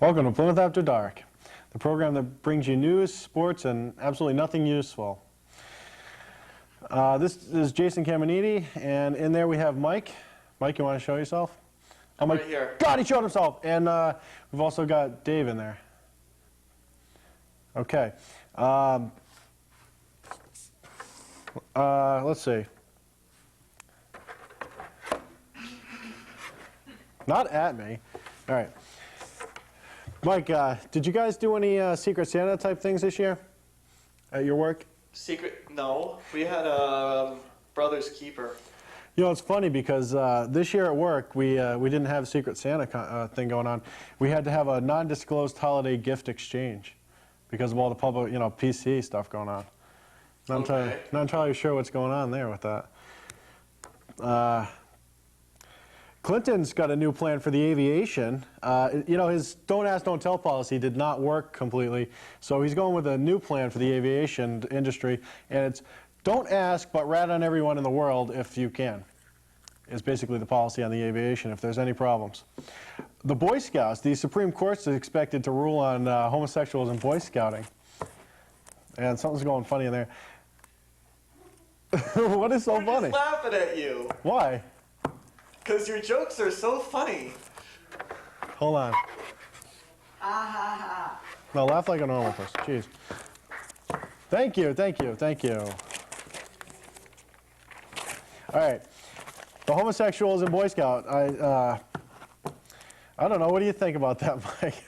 Welcome to Plymouth After Dark, the program that brings you news, sports, and absolutely nothing useful. This is Jason Caminiti, and in there we have Mike. Mike, you want to show yourself? I'm Mike. right here. God, he showed himself! And we've also got Dave in there. Okay. Let's see. Not at me. All right. Mike, did you guys do any Secret Santa type things this year at your work? Secret? No. We had Brother's Keeper. You know, it's funny because this year at work, we didn't have Secret Santa thing going on. We had to have a non-disclosed holiday gift exchange because of all the public, PC stuff going on. Not entirely sure what's going on there with that. Clinton's got a new plan for the aviation. His don't ask, don't tell policy did not work completely, so he's going with a new plan for the aviation industry, and it's don't ask, but rat on everyone in the world if you can, is basically the policy on the aviation if there's any problems. The Boy Scouts, the Supreme Court is expected to rule on homosexuals and Boy Scouting, and something's going funny in there. What is so funny? We're just laughing at you. Why? Because your jokes are so funny. Hold on. No, laugh like a normal person. Jeez. Thank you, thank you, thank you. All right. The homosexuals and Boy Scout. I don't know. What do you think about that, Mike?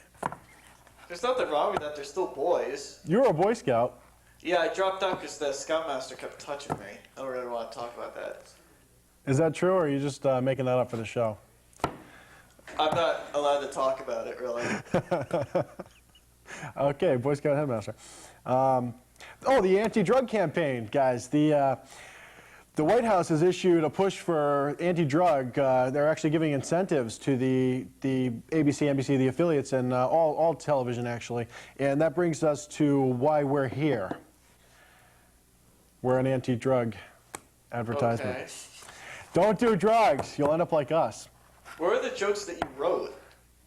There's nothing wrong with that. They're still boys. You were a Boy Scout. Yeah, I dropped out because the Scoutmaster kept touching me. I don't really want to talk about that. Is that true, or are you just making that up for the show? I'm not allowed to talk about it, really. Okay, Boy Scout headmaster. The anti-drug campaign, guys. The White House has issued a push for anti-drug. They're actually giving incentives to the ABC, NBC, the affiliates, and all television, actually. And that brings us to why we're here. We're an anti-drug advertisement. Okay. Don't do drugs. You'll end up like us. Where are the jokes that you wrote?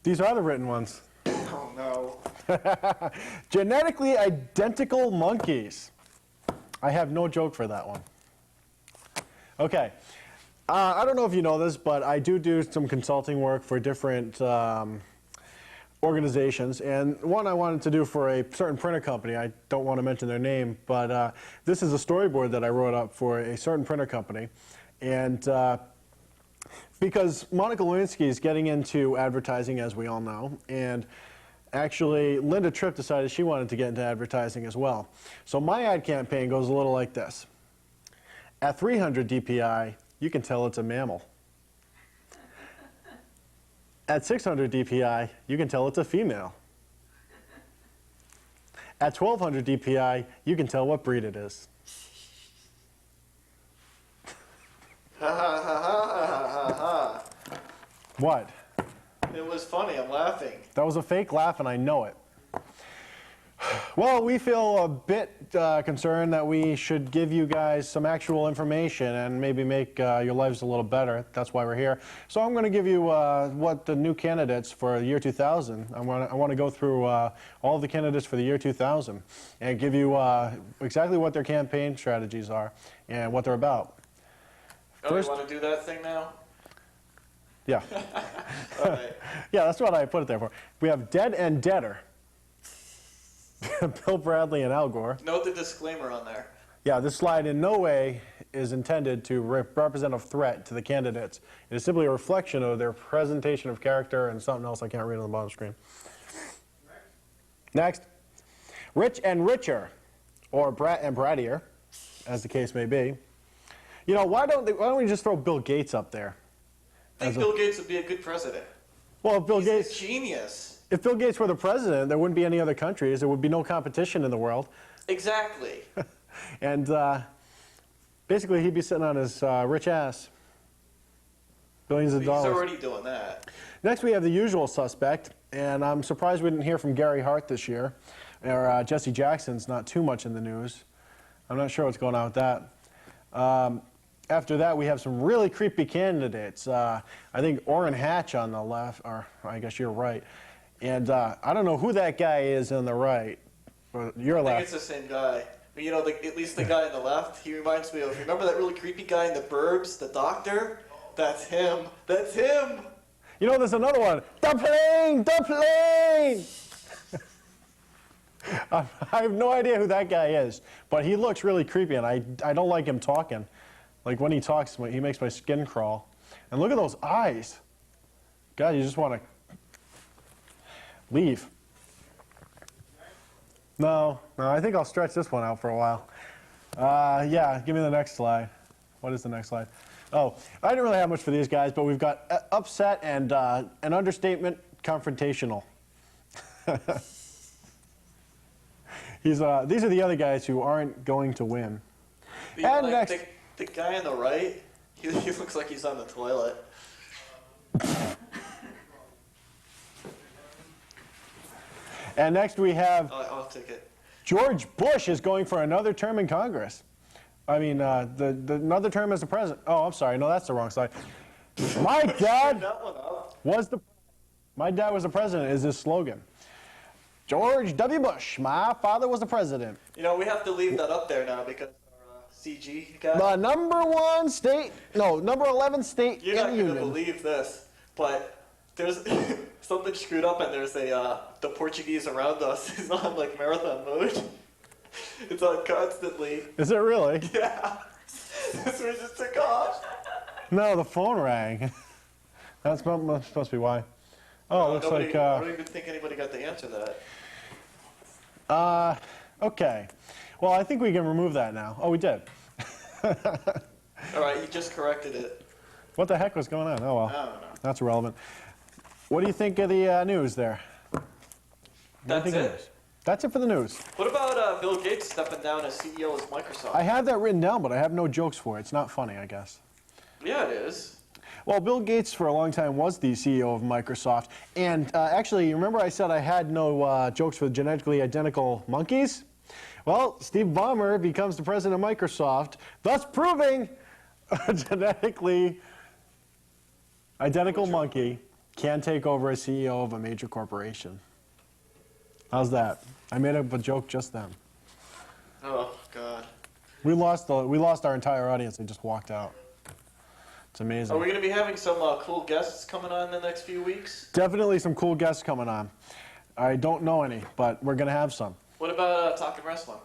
These are the written ones. Oh, no. Genetically identical monkeys. I have no joke for that one. Okay. I don't know if you know this, but I do some consulting work for different organizations. And one I wanted to do for a certain printer company. I don't want to mention their name, but this is a storyboard that I wrote up for a certain printer company. And because Monica Lewinsky is getting into advertising, as we all know, and actually Linda Tripp decided she wanted to get into advertising as well. So my ad campaign goes a little like this. At 300 DPI, you can tell it's a mammal. At 600 DPI, you can tell it's a female. At 1200 DPI, you can tell what breed it is. Ha ha ha ha ha ha. What? It was funny. I'm laughing. That was a fake laugh, and I know it. Well, we feel a bit concerned that we should give you guys some actual information and maybe make your lives a little better. That's why we're here. So I'm going to give you what the new candidates for the year 2000. I want to go through all of the candidates for the year 2000 and give you exactly what their campaign strategies are and what they're about. Oh, First, you want to do that thing now? Yeah. All right. Yeah, that's what I put it there for. We have Dead and Deader. Bill Bradley and Al Gore. Note the disclaimer on there. Yeah, this slide in no way is intended to represent a threat to the candidates. It is simply a reflection of their presentation of character and something else I can't read on the bottom screen. Next. Rich and Richer, or Brat and Brattier, as the case may be. You know, why don't we just throw Bill Gates up there? I think Bill Gates would be a good president. Well, if Bill Gates, a genius. If Bill Gates were the president, there wouldn't be any other countries. There would be no competition in the world. Exactly. And basically, he'd be sitting on his rich ass. Billions of dollars. He's already doing that. Next, we have the usual suspect. And I'm surprised we didn't hear from Gary Hart this year. Or Jesse Jackson's not too much in the news. I'm not sure what's going on with that. After that, we have some really creepy candidates. I think Orrin Hatch on the left, or I guess you're right. And I don't know who that guy is on the right. Or your I think left. it's the same guy. But you know, at least the guy on the left, he reminds me of, remember that really creepy guy in The Burbs, the doctor? That's him. That's him! You know, there's another one. The plane! The plane! I have no idea who that guy is, but he looks really creepy, and I don't like him talking. Like, when he talks, he makes my skin crawl. And look at those eyes. God, you just want to leave. No, I think I'll stretch this one out for a while. Yeah, give me the next slide. What is the next slide? Oh, I didn't really have much for these guys, but we've got upset and an understatement, confrontational. These are the other guys who aren't going to win. Yeah, And like, next, the guy on the right, he looks like he's on the toilet. and next we have I'll take it. George Bush is going for another term in Congress. I mean, another term as the president. Oh, I'm sorry. No, that's the wrong slide. My dad That one up. My dad was the president is his slogan. George W. Bush, my father was the president. You know, we have to leave that up there now because our CG guy. The number 11 state You're not in the going to union. believe this, but there's something screwed up, and there's the Portuguese around us is on like marathon mode. It's on constantly. Is it really? Yeah. This one just took off. No, the phone rang. That's supposed to be why. Oh, looks Nobody, like. I don't even think anybody got the answer to that. Okay. Well, I think we can remove that now. Oh, we did. All right, you just corrected it. What the heck was going on? Oh, well. I don't know. That's irrelevant. What do you think of the news there? What do you That's think of the it? news? That's it for the news. What about Bill Gates stepping down as CEO of Microsoft? I have that written down, but I have no jokes for it. It's not funny, I guess. Yeah, it is. Well, Bill Gates for a long time was the CEO of Microsoft. And actually, remember I said I had no jokes for genetically identical monkeys? Well, Steve Ballmer becomes the president of Microsoft, thus proving a genetically identical monkey can take over as CEO of a major corporation. How's that? I made up a joke just then. Oh, God. We lost our entire audience. They just walked out. It's amazing. Are we going to be having some cool guests coming on in the next few weeks? Definitely some cool guests coming on. I don't know any, but we're going to have some. What about Talking Wrestling?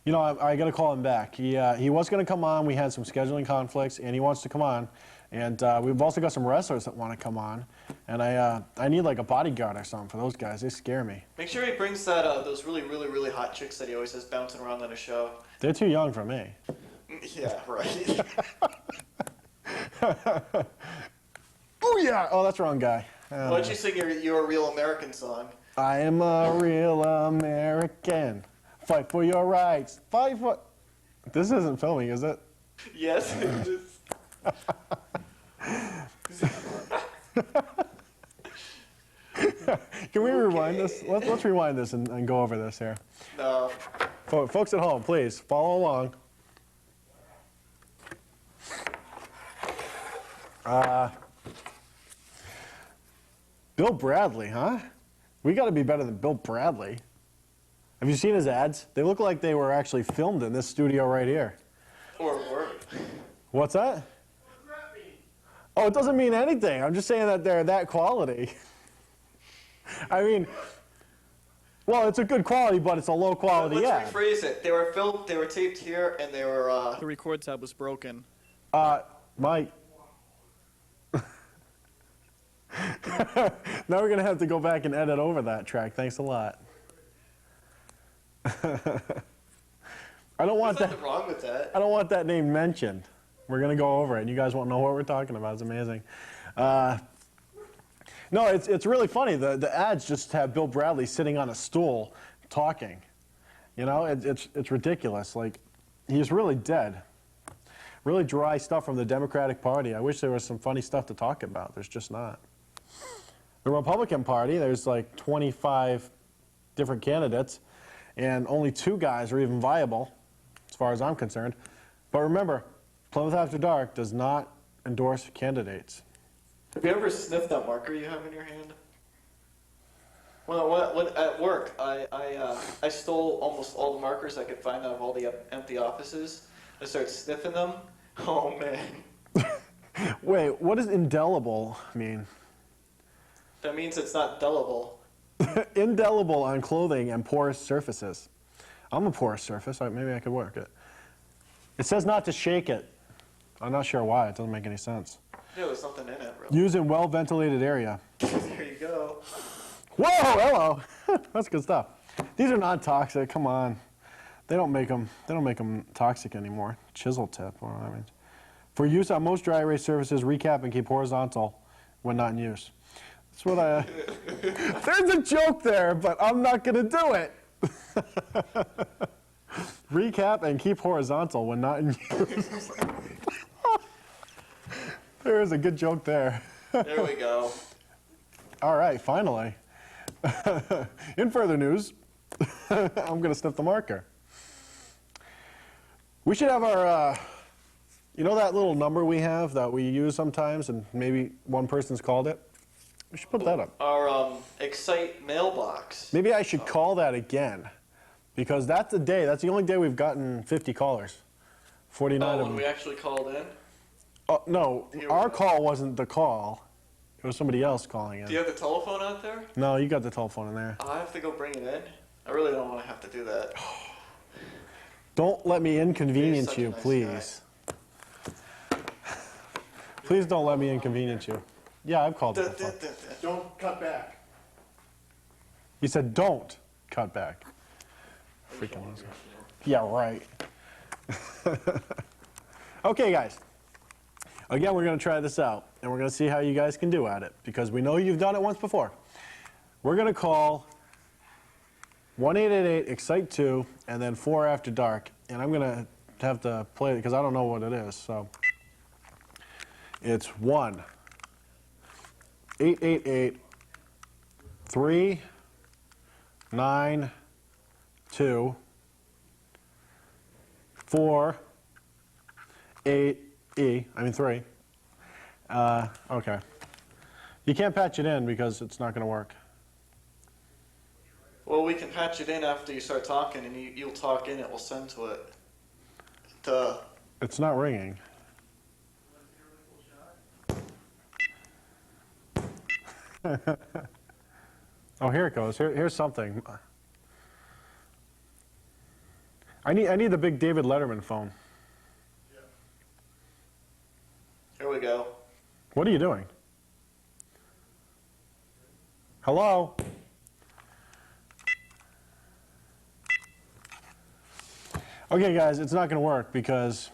You know, I got to call him back. He was going to come on. We had some scheduling conflicts, and he wants to come on. And we've also got some wrestlers that want to come on. And I need like a bodyguard or something for those guys. They scare me. Make sure he brings that those really, really, really hot chicks that he always has bouncing around on his show. They're too young for me. Yeah, right. Oh, yeah. Oh, that's the wrong guy. Why don't you sing your Real American song? I am a real American. Fight for your rights. Fight for... This isn't filming, is it? Yes, it is. Can we rewind this? Let's rewind this and go over this here. No. Folks at home, please, follow along. Bill Bradley, huh? We got to be better than Bill Bradley. Have you seen his ads? They look like they were actually filmed in this studio right here. Or word. What's that? Oh, it doesn't mean anything. I'm just saying that they're that quality. I mean, well, it's a good quality, but it's a low quality Let's ad. rephrase it. They were filmed. They were taped here, and they were. The record tab was broken. Mike. Now we're going to have to go back and edit over that track. Thanks a lot. I don't want There's that. nothing wrong with that. I don't want that name mentioned. We're going to go over it, and you guys won't know what we're talking about. It's amazing. No, it's really funny. The ads just have Bill Bradley sitting on a stool talking. You know, it's ridiculous. Like, he's really dead. Really dry stuff from the Democratic Party. I wish there was some funny stuff to talk about. There's just not. The Republican Party, there's like 25 different candidates, and only 2 guys are even viable, as far as I'm concerned. But remember, Plymouth After Dark does not endorse candidates. Have you ever sniffed that marker you have in your hand? Well, when at work, I stole almost all the markers I could find out of all the empty offices. I started sniffing them. Oh man, Wait, what does indelible mean? that means it's not delible. Indelible on clothing and porous surfaces. I'm a porous surface. Maybe I could work it. It says not to shake it. I'm not sure why. It doesn't make any sense. Yeah, there's something in it, really. Use in well-ventilated area. There you go. Whoa, hello. That's good stuff. These are non-toxic. Come on. They don't make them toxic anymore. Chisel tip, what that means. For use on most dry erase surfaces, recap and keep horizontal when not in use. That's what I. There's a joke there, but I'm not gonna do it. Recap and keep horizontal when not in use. There is a good joke there. There we go. All right, finally. In further news, I'm going to sniff the marker. We should have our, you know that little number we have that we use sometimes and maybe one person's called it? We should put that up. Our Excite mailbox. Maybe I should call that again because that's the only day we've gotten 50 callers. 49 of when them. we actually called in. Oh, no, Here we our go. call wasn't the call. It was somebody else calling Do you in. have the telephone out there? No, you got the telephone in there. I have to go bring it in. I really don't want to have to do that. Don't let me inconvenience such a you, nice please. Please don't let me inconvenience you. Yeah, I've called it before. Don't cut back. You said don't cut back. Freaking loser. Yeah, right. Okay, guys. Again, we're going to try this out, and we're going to see how you guys can do at it, because we know you've done it once before. We're going to call 1-888-EXCITE-2 and then 4 after dark, and I'm going to have to play it because I don't know what it is. So it's 1-888-392-4-8E. I mean 3. Okay. You can't patch it in because it's not going to work. Well, we can patch it in after you start talking, and you'll talk in it. We'll send to it. Duh. It's not ringing. Oh, here it goes. Here's something. I need the big David Letterman phone. Here we go. What are you doing? Hello? Okay, guys, it's not going to work because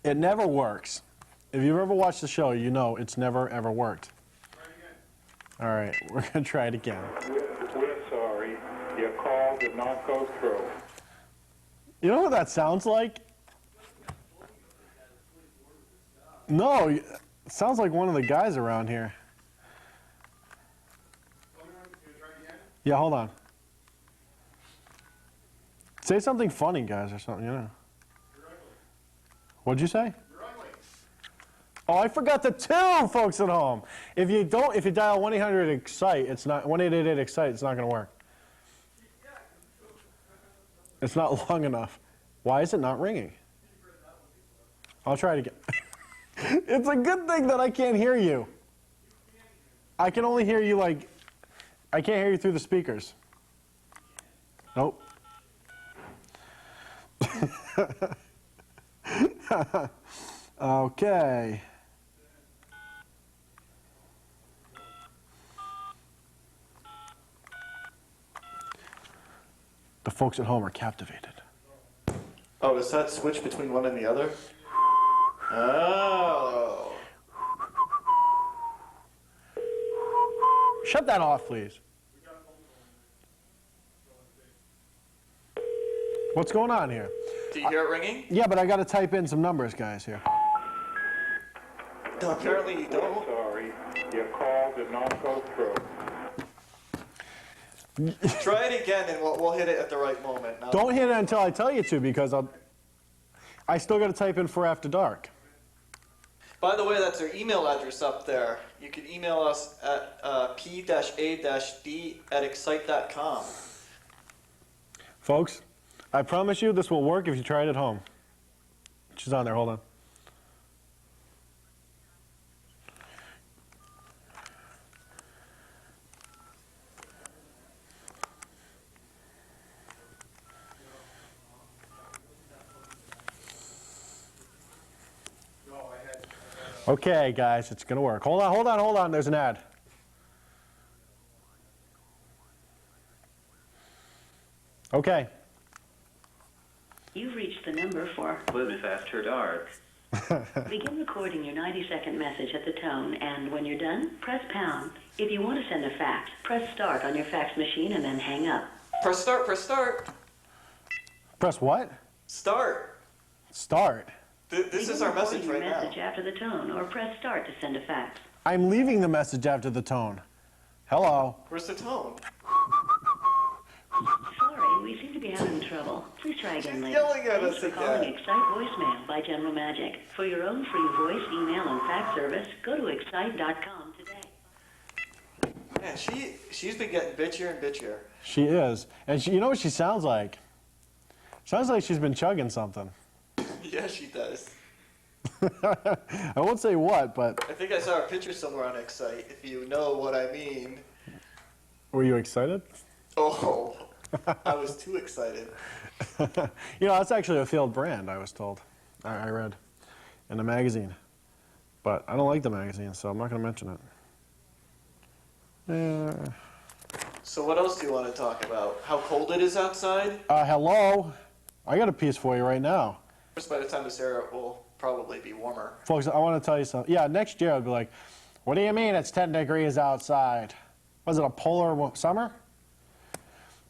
it never works. If you've ever watched the show, you know it's never, ever worked. All right, we're going to try it again. We're sorry. Your call did not go through. You know what that sounds like? No, it sounds like one of the guys around here. Yeah, hold on. Say something funny, guys, or something, you know. What'd you say? Oh, I forgot the 2, folks at home. If you dial 1-800-EXCITE, it's not 1-888-EXCITE, it's not going to work. It's not long enough. Why is it not ringing? I'll try it again. It's a good thing that I can't hear you. I can only hear you I can't hear you through the speakers. Nope. Okay. The folks at home are captivated. Oh, does that switch between one and the other? Oh. Shut that off, please. What's going on here? Do you hear it ringing? Yeah, but I got to type in some numbers, guys, here. No, apparently you We're don't. sorry. Your call did not go through. Try it again, and we'll hit it at the right moment. Now, Don't hit it until I tell you to, because I still got to type in 4 after dark. By the way, that's our email address up there. You can email us at p-a-d@excite.com. Folks, I promise you this will work if you try it at home. She's on there, hold on. Okay, guys, it's gonna work. Hold on, there's an ad. Okay. You've reached the number for Live After Dark. begin recording your 90-second message at the tone, and when you're done, press pound. If you want to send a fax, press start on your fax machine and then hang up. Press start, press start. Press what? Start. Start. This is our message Begin right recording now. your message after the tone, or press start to send a fax. I'm leaving the message after the tone. Hello. Where's the tone? Sorry, we seem to be having trouble. Please try again She's later. yelling at Thanks us for calling again. Excite Voicemail by General Magic. For your own free voice, email, and fax service, go to excite.com today. Man, she's been getting bitchier and bitchier. She is. And you know what she sounds like? Sounds like she's been chugging something. Yeah, she does. I won't say what, but I think I saw a picture somewhere on Excite, if you know what I mean. were you excited? Oh, I was too excited. You know, that's actually a failed brand, I was told. I read in a magazine. But I don't like the magazine, so I'm not going to mention it. So what else do you want to talk about? How cold it is outside? Hello? I got a piece for you right now. Of course, by the time this air it will probably be warmer. Folks, I want to tell you something. Yeah, next year I'll be like, what do you mean it's 10 degrees outside? Was it a polar summer?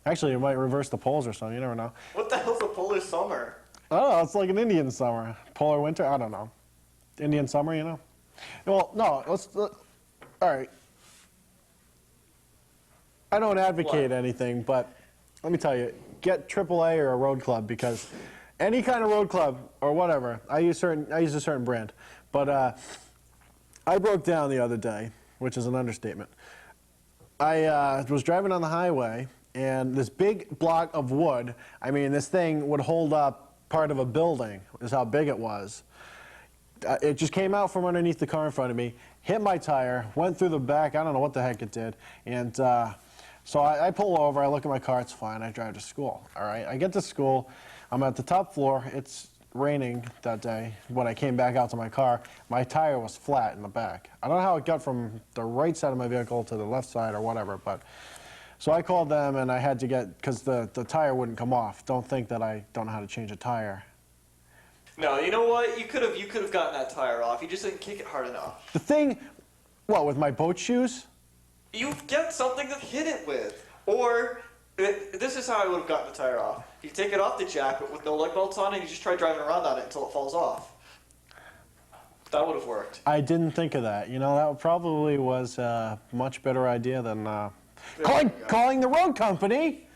Actually, it might reverse the poles or something. You never know. What the hell's a polar summer? I don't know. It's like an Indian summer. Polar winter? I don't know. Indian summer, you know? Well, no. All right. I don't advocate What? anything, but let me tell you, get AAA or a road club, because any kind of road club or whatever, I use a certain brand. But I broke down the other day, which is an understatement. I was driving on the highway, and this big block of wood, I mean, this thing would hold up part of a building, is how big it was. It just came out from underneath the car in front of me, hit my tire, went through the back, I don't know what the heck it did, and so I pull over, I look at my car, it's fine, I drive to school, all right? I get to school, I'm at the top floor, it's raining that day. When I came back out to my car, my tire was flat in the back. I don't know how it got from the right side of my vehicle to the left side or whatever, but so I called them and I had to get, because the tire wouldn't come off. Don't think that I don't know how to change a tire. No, you know what? You could have gotten that tire off. You just didn't kick it hard enough. The thing, what, with my boat shoes? You get something to hit it with, or this is how I would have gotten the tire off. You take it off the jacket with no lug bolts on, and you just try driving around on it until it falls off. That would have worked. I didn't think of that. You know, that probably was a much better idea than calling the road company.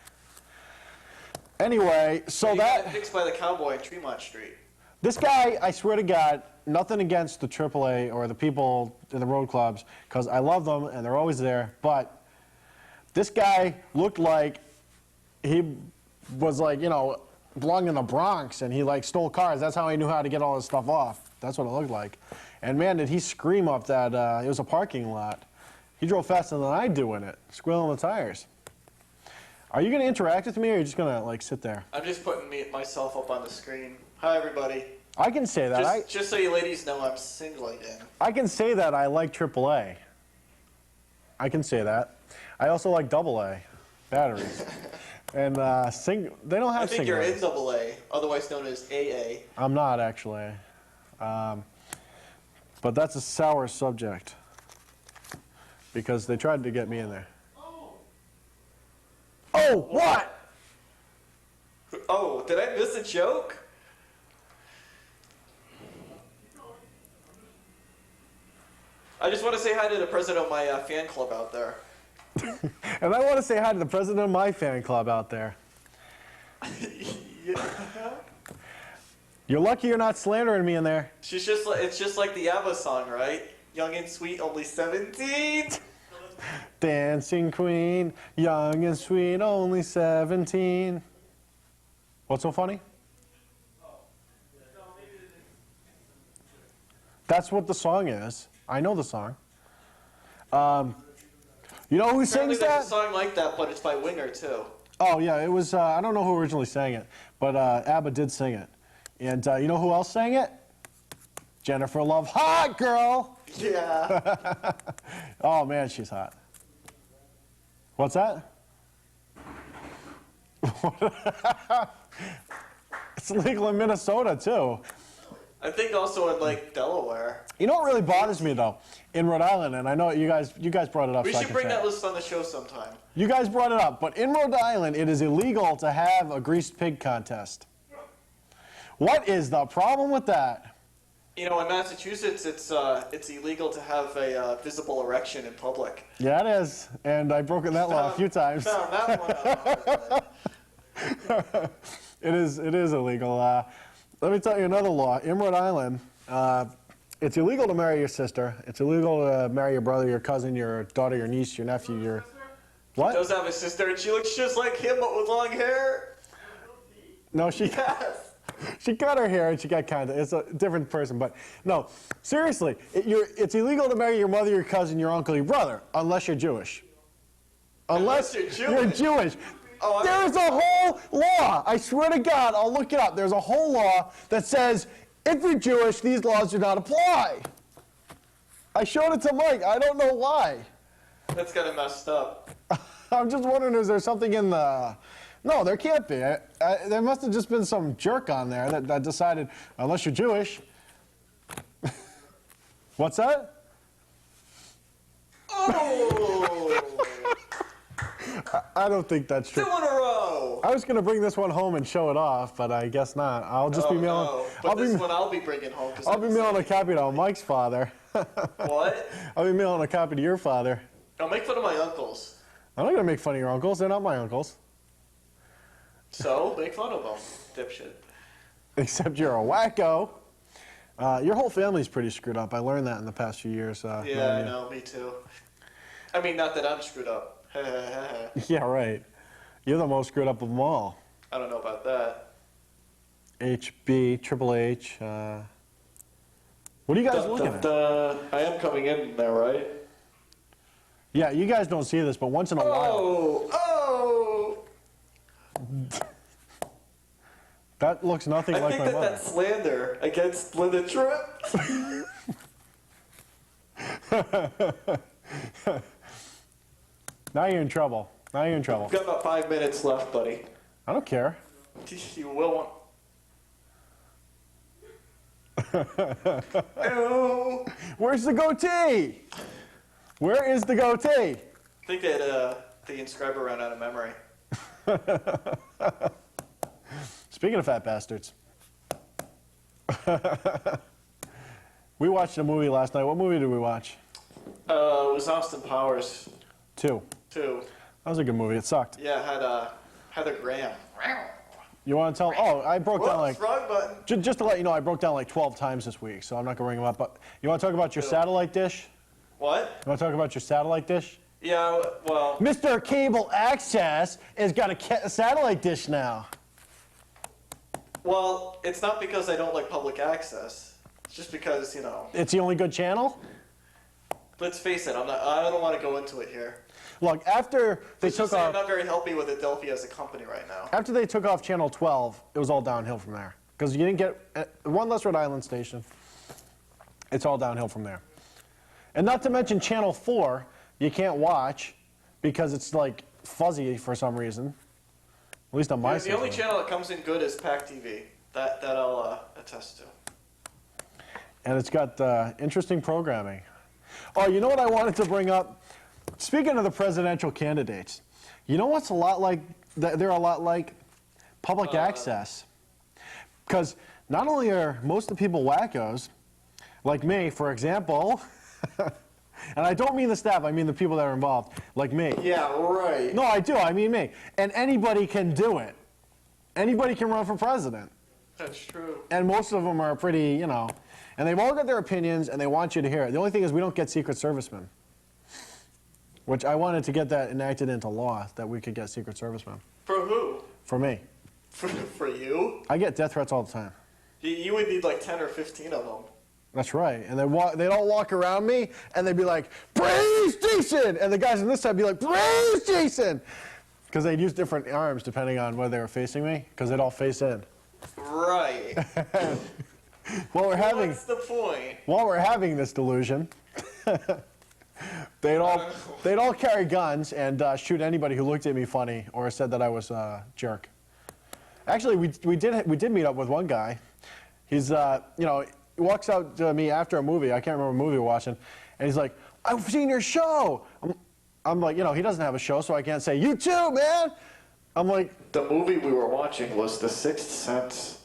Anyway, so You got it that... fixed by the cowboy in Tremont Street. This guy, I swear to God, nothing against the AAA or the people in the road clubs, because I love them and they're always there, but this guy looked like he was like, you know, belonged in the Bronx and he like stole cars. That's how he knew how to get all this stuff off. That's what it looked like. And man, did he scream up that, it was a parking lot. He drove faster than I do in it, squealing the tires. Are you going to interact with me or are you just going to like sit there? I'm just putting myself up on the screen. Hi, everybody. I can say that. Just so you ladies know, I'm singling in. I can say that I like AAA. I can say that. I also like AA batteries. And they don't have I think you're in singles. AA, otherwise known as AA. I'm not actually. But that's a sour subject. Because they tried to get me in there. Oh, what? Oh, did I miss a joke? I just want to say hi to the president of my fan club out there. And I want to say hi to the president of my fan club out there. Yeah. You're lucky you're not slandering me in there. She's just like, it's just like the ABBA song, right? Young and sweet, only 17. Dancing queen, young and sweet, only 17. What's so funny? That's what the song is. I know the song. You know who Apparently sings there's that? a song like that, but it's by Winger too. Oh, yeah, it was, I don't know who originally sang it, but ABBA did sing it. And you know who else sang it? Jennifer Love, hot girl! Yeah. Oh, man, she's hot. What's that? It's legal in Minnesota, too. I think also in like Delaware. You know what really bothers me, though? In Rhode Island, and I know you guys brought it up. We so I should can bring say that it. list on the show sometime. You guys brought it up, but in Rhode Island, it is illegal to have a greased pig contest. What is the problem with that? You know, in Massachusetts, it's illegal to have a visible erection in public. Yeah, it is, and I've broken that law a few times. Found that one out. It is illegal. Let me tell you another law. In Rhode Island, it's illegal to marry your sister. It's illegal to marry your brother, your cousin, your daughter, your niece, your nephew, your... What? Does have a sister, and she looks just like him, but with long hair. No, she... Yes. She cut her hair and she got kind of, it's a different person, but no, seriously, it's illegal to marry your mother, your cousin, your uncle, your brother, unless you're Jewish. Unless you're you're Jewish. Jewish. Oh, There's a whole law, I swear to God, I'll look it up. There's a whole law that says, if you're Jewish, these laws do not apply. I showed it to Mike, I don't know why. That's kind of messed up. I'm just wondering, is there something in the... No, there can't be. There must have just been some jerk on there that decided, unless you're Jewish. What's that? Oh! I don't think that's 2 true. in a row. I was going to bring this one home and show it off, but I guess not. I'll just be mailing... No. But this one I'll be bringing home. I'll be mailing a copy to Mike's father. What? I'll be mailing a copy to your father. Don't make fun of my uncles. I'm not going to make fun of your uncles. They're not my uncles. So, make fun of them, dipshit. Except you're a wacko. Your whole family's pretty screwed up. I learned that in the past few years. Yeah, knowing I you. know, me too. I mean, not that I'm screwed up. I Yeah, right. You're the most screwed up of them all. don't know about that. HB, Triple H. What are you guys looking at? I am coming in there, right? Yeah, you guys don't see this, but once in a while, Oh! that looks nothing I like think my that mother. that's slander against Linda Tripp. Now you're in trouble. Now you're in trouble. We've got about 5 minutes left, buddy. I don't care. You will want... Ew. Where's the goatee? Where is the goatee? I think that the inscriber ran out of memory. Speaking of fat bastards. We watched a movie last night. What movie did we watch? It was Austin Powers 2. 2. That was a good movie. It sucked. Yeah, it had Heather Graham. You want to tell? Oh, I broke down like... Whoops, wrong button. Just to let you know, I broke down like 12 times this week, so I'm not going to bring them up. But you want to talk about your satellite dish? What? You want to talk about your satellite dish? Yeah, well, Mr. Cable Access has got a satellite dish now. it's not because I don't like public access. It's just because, you know, It's the only good channel? let's face it, I don't want to go into it here. Look, after they Let's just took say I'm off... not very happy with Adelphi as a company right now. After they took off Channel 12, it was all downhill from there. Because you didn't get one less Rhode Island station. It's all downhill from there. And not to mention Channel 4, you can't watch because it's like fuzzy for some reason. At least on my The only system. channel that comes in good is PAC TV. That I'll attest to. And it's got interesting programming. Oh, you know what I wanted to bring up? Speaking of the presidential candidates, you know what's a lot like? They're a lot like public access. Because not only are most of the people wackos, like me, for example, and I don't mean the staff, I mean the people that are involved, like me. Yeah, right. No, I do, I mean me. And anybody can do it. Anybody can run for president. That's true. And most of them are pretty, and they've all got their opinions, and they want you to hear it. The only thing is we don't get Secret Servicemen, which I wanted to get that enacted into law, that we could get Secret Servicemen. For who? For me. For you? I get death threats all the time. You would need like 10 or 15 of them. That's right. And they'd all walk around me, and they'd be like, "Praise Jason!" And the guys on this side would be like, "Praise Jason!" Because they'd use different arms depending on where they were facing me, because they'd all face in. Right. What's the point? While we're having this delusion, they'd all carry guns and shoot anybody who looked at me funny or said that I was a jerk. Actually, we did meet up with one guy. He's he walks out to me after a movie. I can't remember what movie we're watching, and he's like, "I've seen your show." I'm like, he doesn't have a show, so I can't say, "You too, man." I'm like, the movie we were watching was The Sixth Sense.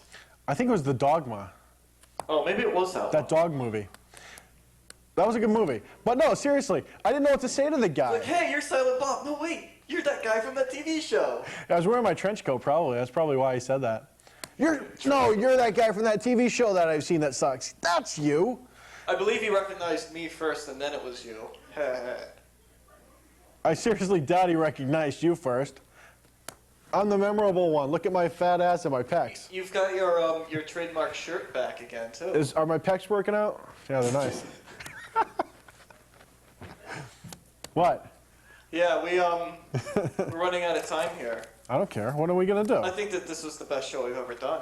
I think it was The Dogma. Oh, maybe it was that. That dog movie. That was a good movie. But no, seriously, I didn't know what to say to the guy. Like, hey, you're Silent Bob. No, wait, you're that guy from that TV show. I was wearing my trench coat, probably. That's probably why he said that. You're that guy from that TV show that I've seen that sucks. That's you. I believe he recognized me first, and then it was you. I seriously doubt he recognized you first. I'm the memorable one. Look at my fat ass and my pecs. You've got your trademark shirt back again, too. Are my pecs working out? Yeah, they're nice. What? Yeah, we're running out of time here. I don't care. What are we going to do? I think that this was the best show we've ever done,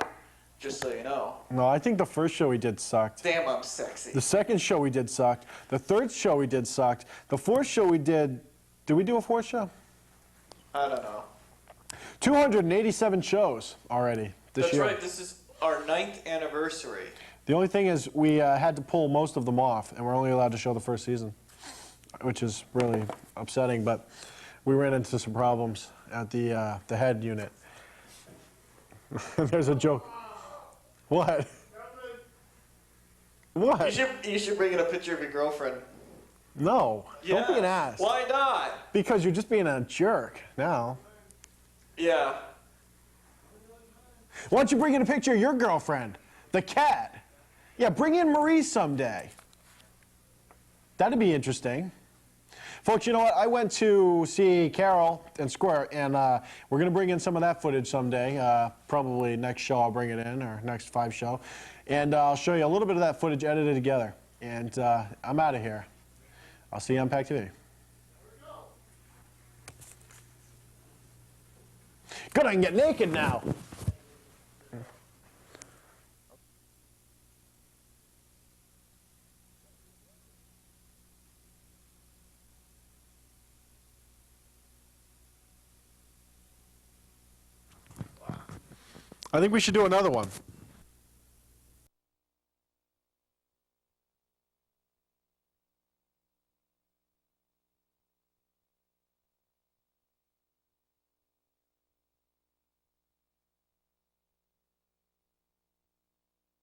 just so you know. No, I think the first show we did sucked. Damn, I'm sexy. The second show we did sucked. The third show we did sucked. The fourth show we did we do a fourth show? I don't know. 287 shows already this year. That's right, this is our 9th anniversary. The only thing is we had to pull most of them off, and we're only allowed to show the first season, which is really upsetting, but we ran into some problems at the head unit. There's a joke. What? What? You should bring in a picture of your girlfriend. No, don't be an Yeah. ass. Why not? Because you're just being a jerk now. Yeah. Why don't you bring in a picture of your girlfriend, the cat? Yeah, bring in Marie someday. That'd be interesting. Folks, you know what? I went to see Carol and Square, and we're going to bring in some of that footage someday. Probably next show I'll bring it in, or next 5 show. And I'll show you a little bit of that footage edited together. And I'm out of here. I'll see you on PAC TV. Good, I can get naked now. I think we should do another one.